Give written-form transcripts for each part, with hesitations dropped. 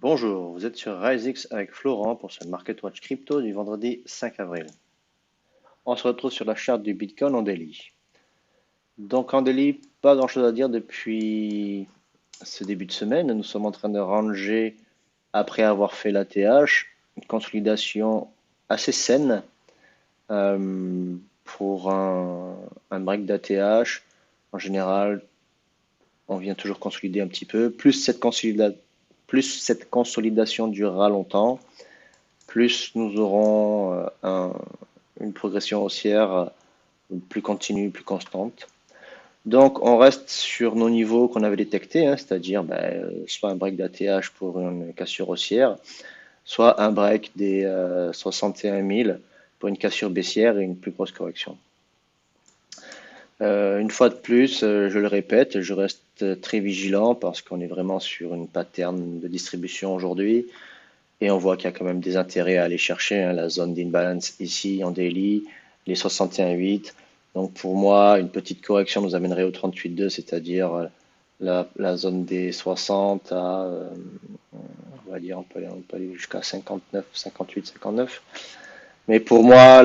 Bonjour, vous êtes sur RiseX avec Florent pour ce Market Watch Crypto du vendredi 5 avril. On se retrouve sur la charte du Bitcoin en daily. Donc en daily, pas grand chose à dire depuis ce début de semaine. Nous sommes en train de ranger après avoir fait l'ATH, une consolidation assez saine pour un break d'ATH. En général, on vient toujours consolider un petit peu. Plus cette consolidation durera longtemps, plus nous aurons une progression haussière plus continue, plus constante. Donc on reste sur nos niveaux qu'on avait détectés, c'est-à-dire soit un break d'ATH pour une cassure haussière, soit un break des 61 000 pour une cassure baissière et une plus grosse correction. Une fois de plus, je le répète, je reste très vigilant parce qu'on est vraiment sur une pattern de distribution aujourd'hui. Et on voit qu'il y a quand même des intérêts à aller chercher, la zone d'imbalance ici en daily, les 61,8. Donc pour moi, une petite correction nous amènerait au 38,2, c'est-à-dire la zone des 60 à, on va dire, on peut aller jusqu'à 59, 58, 59. Mais pour moi,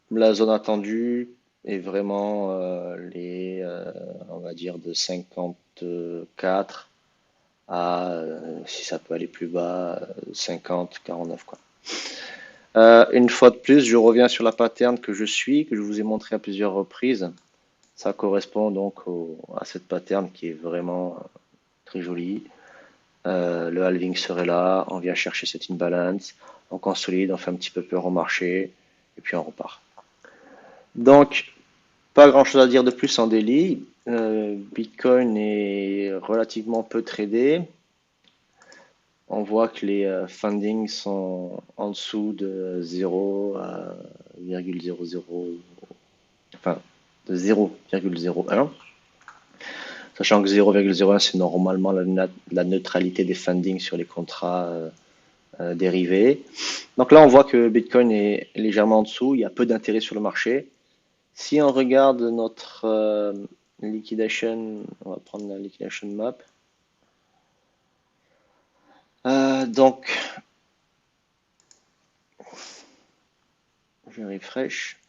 la zone attendue est vraiment on va dire, de 54 à, si ça peut aller plus bas, 50, 49 quoi. Une fois de plus, je reviens sur la pattern que je suis, que je vous ai montré à plusieurs reprises. Ça correspond donc à cette pattern qui est vraiment très jolie. Le halving serait là, on vient chercher cette imbalance, on consolide, on fait un petit peu peur au marché, et puis on repart. Donc, pas grand chose à dire de plus en daily. Bitcoin est relativement peu tradé. On voit que les fundings sont en dessous de 0 à 0,00, enfin de 0,01. Sachant que 0,01 c'est normalement la neutralité des fundings sur les contrats dérivés. Donc là on voit que Bitcoin est légèrement en dessous, il y a peu d'intérêt sur le marché. Si on regarde notre liquidation, on va prendre la liquidation map. Donc je refresh.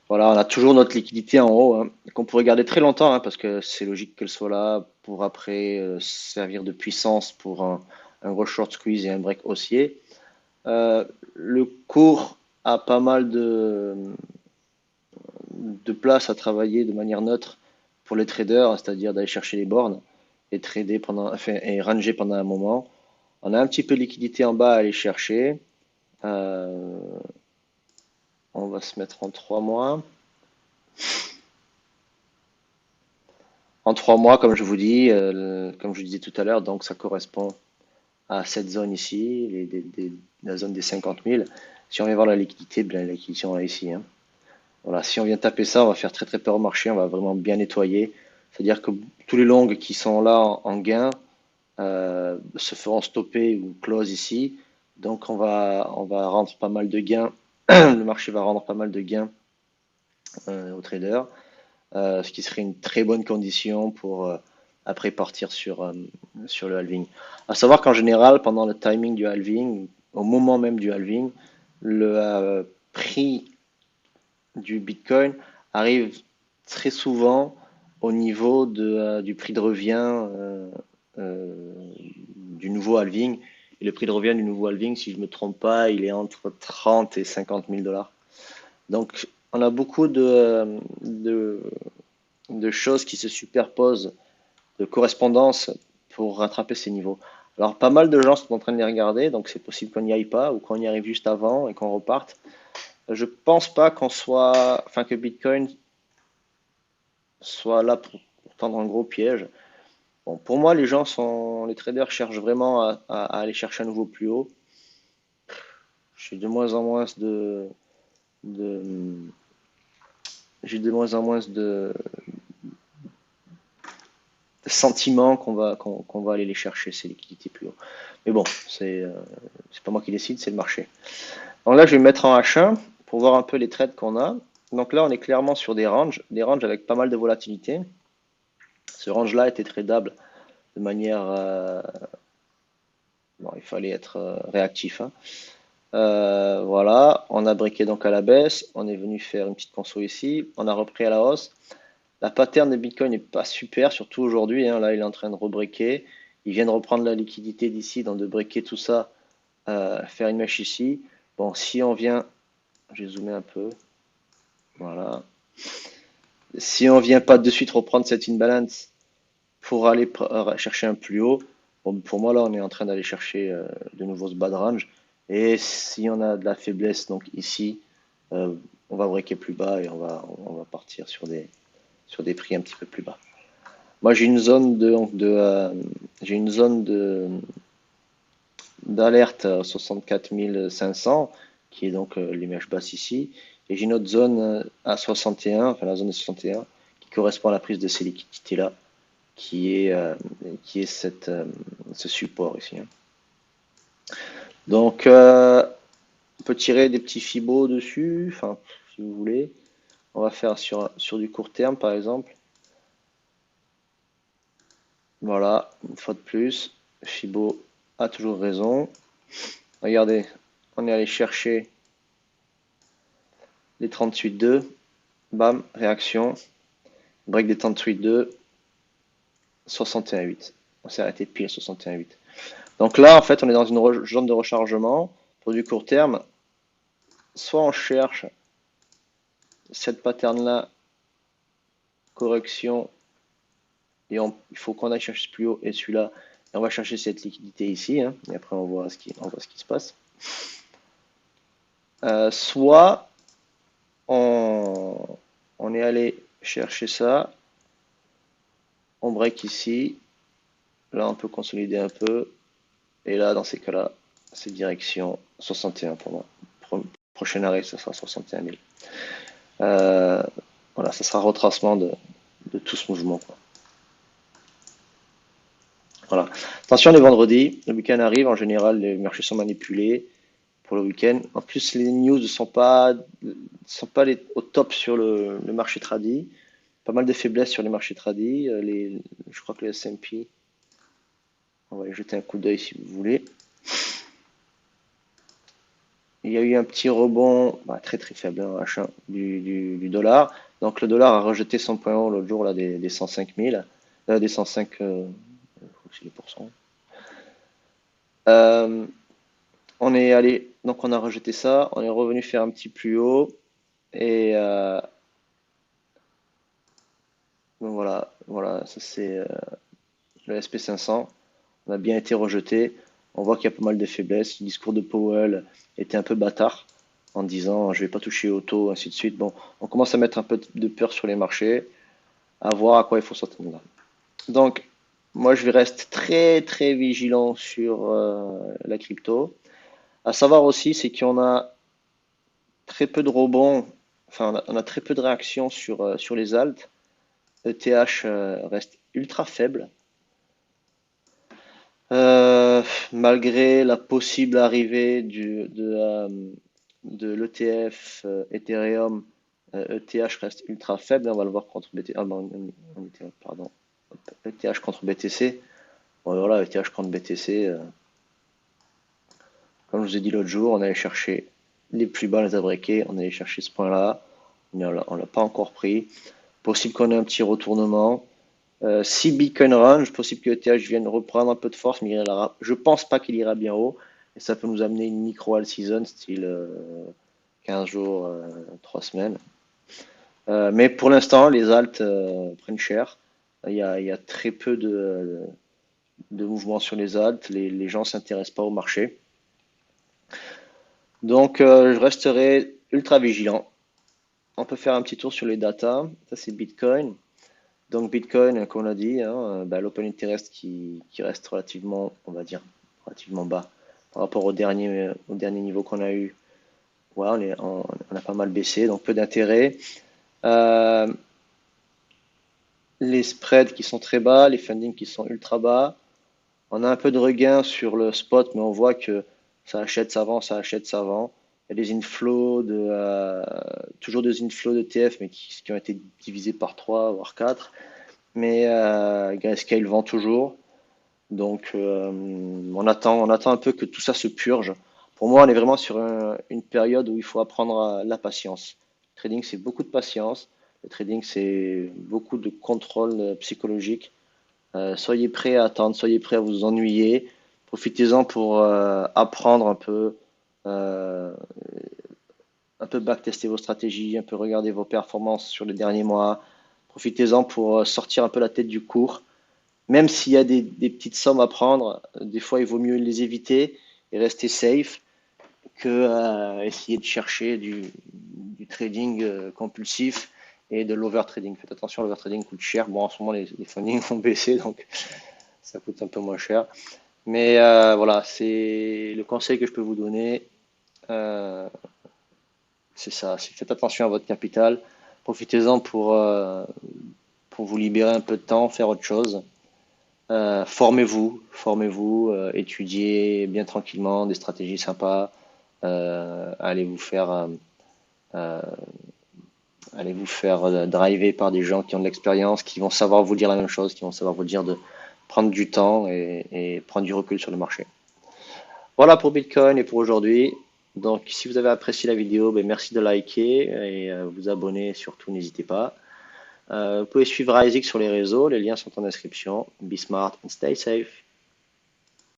Voilà, on a toujours notre liquidité en haut, qu'on pourrait garder très longtemps, parce que c'est logique qu'elle soit là pour après servir de puissance pour un gros short squeeze et un break haussier. Le cours a pas mal de place à travailler de manière neutre pour les traders, c'est-à-dire d'aller chercher les bornes et trader et ranger pendant un moment. On a un petit peu de liquidité en bas à aller chercher. On va se mettre en 3 mois. En 3 mois, comme je vous dis, comme je disais tout à l'heure, donc ça correspond à cette zone ici, la zone des 50 000. Si on vient voir la liquidité, bien, la liquidité on l'a ici. Voilà, si on vient taper ça, on va faire très très peur au marché, on va vraiment bien nettoyer. C'est-à-dire que tous les longs qui sont là en gain se feront stopper ou close ici. Donc on va rendre pas mal de gains. Le marché va rendre pas mal de gains aux traders. Ce qui serait une très bonne condition pour après partir sur le halving. À savoir qu'en général, pendant le timing du halving, au moment même du halving, le prix du Bitcoin arrive très souvent au niveau du prix de revient du nouveau halving. Et le prix de revient du nouveau halving, si je ne me trompe pas, il est entre 30 et 50 000 dollars. Donc, on a beaucoup de choses qui se superposent, de correspondances pour rattraper ces niveaux. Alors, pas mal de gens sont en train de les regarder, donc c'est possible qu'on n'y aille pas ou qu'on y arrive juste avant et qu'on reparte. Je pense pas que Bitcoin soit là pour tendre un gros piège. Bon, pour moi, les traders cherchent vraiment à aller chercher un nouveau plus haut. J'ai de moins en moins de j'ai de moins en moins de sentiment qu'on va aller les chercher, ces liquidités plus haut. Mais bon, c'est pas moi qui décide, c'est le marché. Donc là, je vais me mettre en H1 pour voir un peu les trades qu'on a. Donc là, on est clairement sur des ranges avec pas mal de volatilité. Ce range-là était tradable de manière fallait être réactif, hein. Voilà, on a breaké donc à la baisse, on est venu faire une petite conso ici, on a repris à la hausse. La pattern de Bitcoin n'est pas super, surtout aujourd'hui, hein. Là, il est en train de rebreaker. Il vient de reprendre la liquidité d'ici, donc de breaker tout ça, faire une mèche ici. Bon, si on vient, je vais zoomer un peu, voilà. Si on vient pas de suite reprendre cette imbalance pour aller chercher un plus haut, bon, pour moi là, on est en train d'aller chercher de nouveau ce bas de range. Et si on a de la faiblesse, donc ici, on va breaker plus bas et on va partir sur des prix un petit peu plus bas. Moi, j'ai une zone d'alerte à 64 500, qui est donc l'image basse ici, et j'ai une autre zone à 61, enfin la zone de 61, qui correspond à la prise de ces liquidités-là, qui est ce support ici, hein. Donc, on peut tirer des petits fibos dessus, enfin, si vous voulez. On va faire sur du court terme, par exemple. Voilà, une fois de plus, Fibo a toujours raison. Regardez, on est allé chercher les 38,2. Bam, réaction. Break des 38,2. 61,8. On s'est arrêté pile 61,8. Donc là, en fait, on est dans une zone de rechargement pour du court terme. Soit on cherche cette pattern-là, correction, et il faut qu'on aille chercher plus haut et celui-là. Et on va chercher cette liquidité ici, hein, et après on voit ce qui se passe. Soit on est allé chercher ça, on break ici, là on peut consolider un peu, et là dans ces cas-là, c'est direction 61 pour moi. Prochain arrêt, ça sera 61 000. Voilà, ça sera retracement de tout ce mouvement, quoi. Voilà. Attention les vendredis, le week-end arrive, en général les marchés sont manipulés pour le week-end. En plus, les news ne sont pas au top sur le marché tradi. Pas mal de faiblesses sur les marchés tradis. Je crois que le S&P, on va y jeter un coup d'œil si vous voulez. Il y a eu un petit rebond très très faible, hein, du dollar. Donc le dollar a rejeté son point haut l'autre jour là, des 105 000, des 105, c'est les pourcents. On est allé, donc on a rejeté ça, on est revenu faire un petit plus haut et donc voilà, ça c'est le SP500. On a bien été rejeté. On voit qu'il y a pas mal de faiblesses. Le discours de Powell était un peu bâtard en disant je vais pas toucher au taux, ainsi de suite. Bon, on commence à mettre un peu de peur sur les marchés, à voir à quoi il faut s'attendre là. Donc, moi je vais rester très très vigilant sur la crypto. À savoir aussi, c'est qu'on a très peu de rebonds, enfin on a très peu de réactions sur les alts. ETH reste ultra faible. Malgré la possible arrivée de l'ETF Ethereum, ETH reste ultra faible. On va le voir contre BTC. Ah, pardon. ETH contre BTC. Bon, voilà, ETH contre BTC. Comme je vous ai dit l'autre jour, on allait chercher les plus bas, les a breakés. On allait chercher ce point-là. On l'a pas encore pris. Possible qu'on ait un petit retournement. Si Bitcoin range, possible que ETH vienne reprendre un peu de force, mais je pense pas qu'il ira bien haut. Et ça peut nous amener une micro all season, style 15 jours, 3 semaines. Mais pour l'instant, les alts prennent cher. Il y a très peu de mouvements sur les alts. Les gens ne s'intéressent pas au marché. Donc, je resterai ultra vigilant. On peut faire un petit tour sur les datas. Ça, c'est Bitcoin. Donc Bitcoin, comme on a dit, hein, l'open interest qui reste relativement, on va dire, relativement bas par rapport au dernier niveau qu'on a eu. Ouais, on a pas mal baissé, donc peu d'intérêt. Les spreads qui sont très bas, les fundings qui sont ultra bas. On a un peu de regain sur le spot, mais on voit que ça achète, ça vend, ça achète, ça vend. Il y a des inflows toujours des inflows de TF, mais qui ont été divisés par 3, voire 4. Mais Grayscale vend toujours. Donc, on attend un peu que tout ça se purge. Pour moi, on est vraiment sur une période où il faut apprendre la patience. Le trading, c'est beaucoup de patience. Le trading, c'est beaucoup de contrôle psychologique. Soyez prêts à attendre, soyez prêts à vous ennuyer. Profitez-en pour apprendre euh, un peu backtester vos stratégies, un peu regarder vos performances sur les derniers mois. Profitez-en pour sortir un peu la tête du cours. Même s'il y a des petites sommes à prendre, des fois il vaut mieux les éviter et rester safe que essayer de chercher du trading compulsif et de l'overtrading. Faites attention, l'overtrading coûte cher. Bon, en ce moment, les fundings ont baissé, donc ça coûte un peu moins cher. Mais voilà, c'est le conseil que je peux vous donner. Euh, c'est ça. Faites attention à votre capital. Profitez-en pour vous libérer un peu de temps, faire autre chose. Formez-vous, étudiez bien tranquillement des stratégies sympas. Allez vous faire, euh, allez vous faire driver par des gens qui ont de l'expérience, qui vont savoir vous dire la même chose, qui vont savoir vous dire de prendre du temps et prendre du recul sur le marché. Voilà pour Bitcoin et pour aujourd'hui. Donc, si vous avez apprécié la vidéo, ben, merci de liker et vous abonner surtout, n'hésitez pas. Vous pouvez suivre Isaac sur les réseaux, les liens sont en description. Be smart and stay safe.